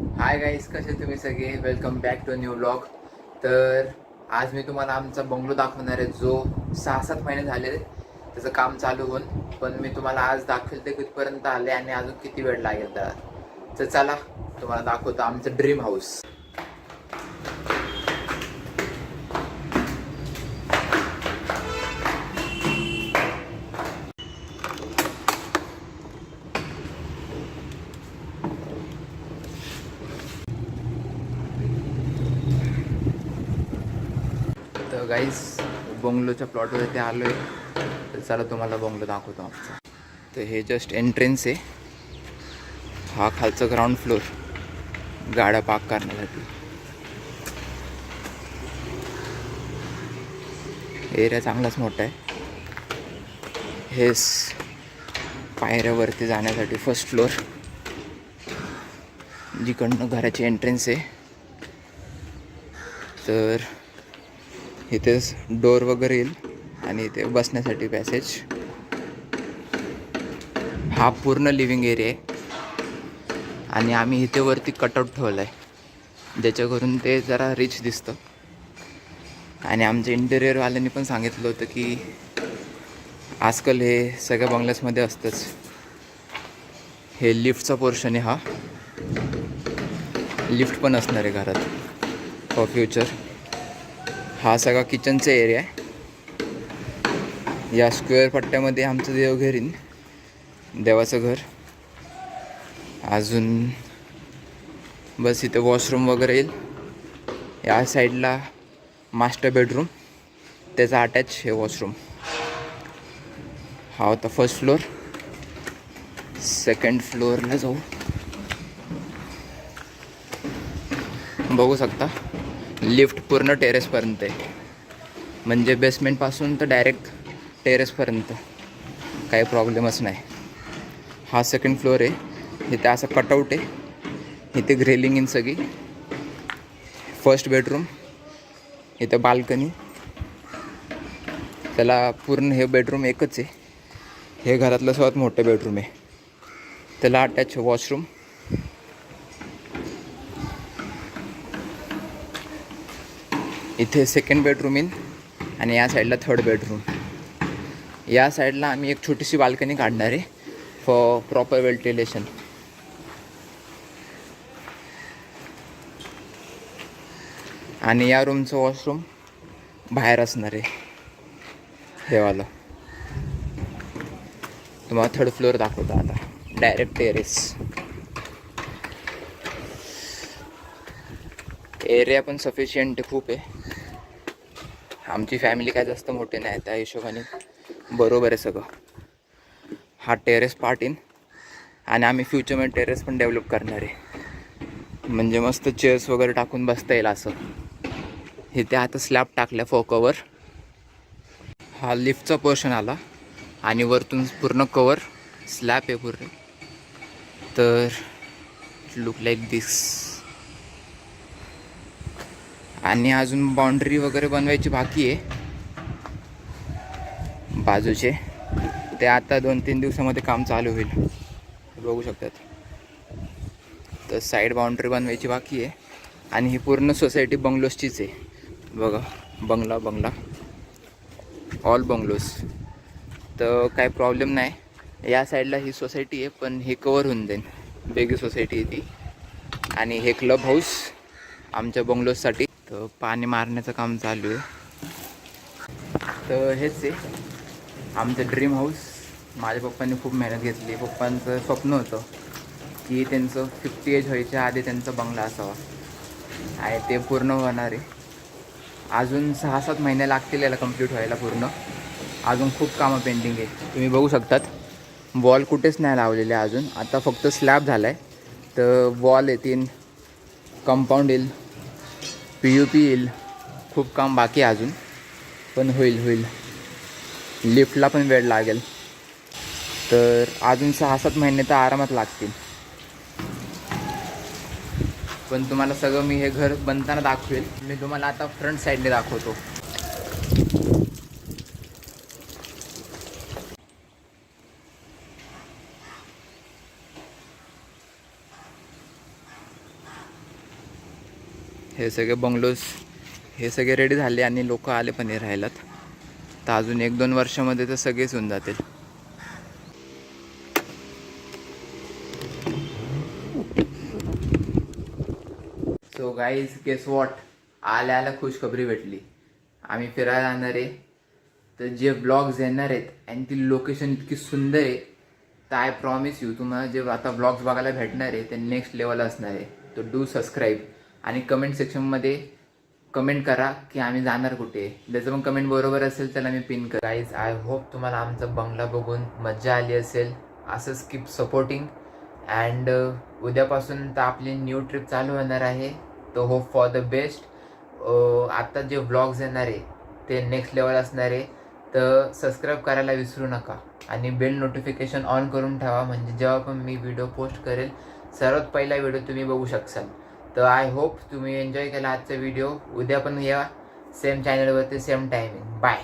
Hi guys, कसे तुम्ही सगळे. Welcome back to new vlog. तर आज मी तुम्हाला आमचा बंगलो दाखवणार आहे, जो 6-7 महिने झाले त्याचं काम चालू होऊन. पण मी तुम्हाला आज दाखवेल ते कितपर्यंत आले आणि अजून किती वेळ लागेल. तर चला तुम्हाला दाखवतो आमचं ड्रीम हाऊस. तर गाईस, बंगलोच्या प्लॉटवर इथे आलो आहे. तर चला तुम्हाला बंगलो दाखवतो आमचा. तर हे जस्ट एंट्रन्स आहे. हा खालचं ग्राउंड फ्लोर गाड्या पार्क करण्यासाठी. एरिया चांगलाच मोठा आहे. हेच पायऱ्यावरती जाण्यासाठी फर्स्ट फ्लोअर, जिकडनं घराची एंट्रन्स आहे. तर इथेच डोर वगैरे येईल आणि इथे बसण्यासाठी पॅसेज. हा पूर्ण लिव्हिंग एरिया आहे आणि आम्ही इथे वरती कटआउट ठेवला आहे, ज्याच्याकरून ते जरा रिच दिसतं. आणि आमच्या इंटेरियरवाल्यांनी पण सांगितलं होतं की आजकाल हे सगळ्या बंगल्यासमध्ये असतंच. हे लिफ्टचा पोर्शन आहे. हा लिफ्ट पण असणार आहे घरात फॉर फ्युचर. हा सगळा किचनचा एरिया आहे. या स्क्वेअर पट्ट्यामध्ये आमचं देवघर, देवाचं घर. अजून बस इथे वॉशरूम वगैरे येईल. या साईडला मास्टर बेडरूम, त्याचा अटॅच हे वॉशरूम. हा होता फर्स्ट फ्लोअर. सेकंड फ्लोअरला जाऊ. बघू शकता लिफ्ट पूर्ण टेरेसपर्यंत आहे, म्हणजे बेसमेंटपासून तर डायरेक्ट टेरेसपर्यंत काही प्रॉब्लेमच नाही. हा सेकंड फ्लोअर आहे. इथे असं कटआउट आहे, इथे ग्रेलिंग इन सगळी. फर्स्ट बेडरूम, इथे बाल्कनी. त्याला पूर्ण हे बेडरूम एकच आहे. हे घरातलं सर्वात मोठं बेडरूम आहे. त्याला अटॅच वॉशरूम. इथे सेकंड बेडरूम इन आणि या साईडला थर्ड बेडरूम. या साईडला आम्ही एक छोटीशी बाल्कनी काढणार आहे फॉर प्रॉपर वेंटिलेशन. आणि या रूमचं वॉशरूम बाहेर असणार आहे, हेवालं. तुम्हाला थर्ड फ्लोअर दाखवतो आता, डायरेक्ट टेरेस. एरिया पण सफिशियंट खूप आहे. आमची फॅमिली काय जास्त मोठी नाही, त्या हिशोबाने बरोबर आहे सगळं. हा टेरेस पार्ट इन आणि आम्ही फ्युचरमध्ये टेरेस पण डेव्हलप करणार आहे, म्हणजे मस्त चेअर्स वगैरे टाकून बसता येईल असं. इथे आता स्लॅब टाकल्या फॉर कवर. हा लिफ्टचा पोर्शन आला आणि वरतून पूर्ण कवर स्लॅब आहे पूर्ण. तर लुक लाईक दिस. आणि अजून बाउंड्री वगैरे बनवायची बाकी आहे बाजूचे. ते आता 2-3 दिवसामध्ये काम चालू होईल, बघू शकतात. तर साईड बाउंड्री बनवायची बाकी आहे. आणि ही पूर्ण सोसायटी बंगलोजचीच आहे. बघा, बंगला ऑल बंगलोज. तर काय प्रॉब्लेम नाही. या साईडला ही सोसायटी आहे, पण हे कवर होऊन जाईल. वेगळी सोसायटी आहे ती. आणि हे क्लब हाऊस आमच्या बंगलोजसाठी. तर पाणी मारण्याचं काम चालू आहे. तर हेच आहे आमचं ड्रीम हाऊस. माझ्या पप्पांनी खूप मेहनत घेतली. पप्पांचं स्वप्न होतं की त्यांचं 50 एज व्हायच्या आधी त्यांचा बंगला असावा, आणि ते पूर्ण होणार आहे. अजून 6-7 महिने लागतील याला कंप्लीट व्हायला पूर्ण. अजून खूप कामं पेंडिंग आहे. तुम्ही बघू शकतात वॉल कुठेच नाही लावलेले अजून. आता फक्त स्लॅब झाला आहे. तर वॉल येतील, कंपाऊंड येईल, PUP येईल. खूप काम बाकी आहे अजून, पण होईल. लिफ्टला पण वेळ लागेल. तर अजून 6-7 महिने तर आरामात लागतील. पण तुम्हाला सगळं मी हे घर बनताना दाखवेल. मी तुम्हाला आता फ्रंट साईडने दाखवतो. हे सगळे बंगलोज हे सगळे रेडी झाले आणि लोक आले पण हे राहिलात. तर अजून 1-2 वर्षामध्ये तर सगळेच होऊन जातील. सो गाईज गेस वॉट, आल्या खुशखबरी भेटली. आम्ही फिरायला जाणार आहे. तर जे ब्लॉग्स येणार आहेत आणि ती लोकेशन इतकी सुंदर आहे, तर आय प्रॉमिस यू तुम्हाला जे आता ब्लॉग्स बघायला भेटणार आहे ते नेक्स्ट लेवल असणार आहे. तर डू सबस्क्राईब आणि कमेंट सेक्शनमध्ये कमेंट करा की आम्ही जाणार कुठे. त्याचं पण कमेंट बरोबर असेल तर आम्ही पिन करा. गाईज आय होप तुम्हाला आमचा बंगला बघून मजा आली असेल. असंच कीप सपोर्टिंग. अँड उद्यापासून तर आपली न्यू ट्रिप चालू होणार आहे. तो होप फॉर द बेस्ट. आता जे ब्लॉग्स येणार आहे ते नेक्स्ट लेवल असणार आहे. तर सबस्क्राईब करायला विसरू नका आणि बेल नोटिफिकेशन ऑन करून ठेवा, म्हणजे जेव्हा पण मी व्हिडिओ पोस्ट करेल सर्वात पहिला व्हिडिओ तुम्ही बघू शकाल. तर आय होप तुम्ही एन्जॉय केला आजचा व्हिडिओ. उद्या पण या सेम चॅनलवरती सेम टायमिंग. बाय.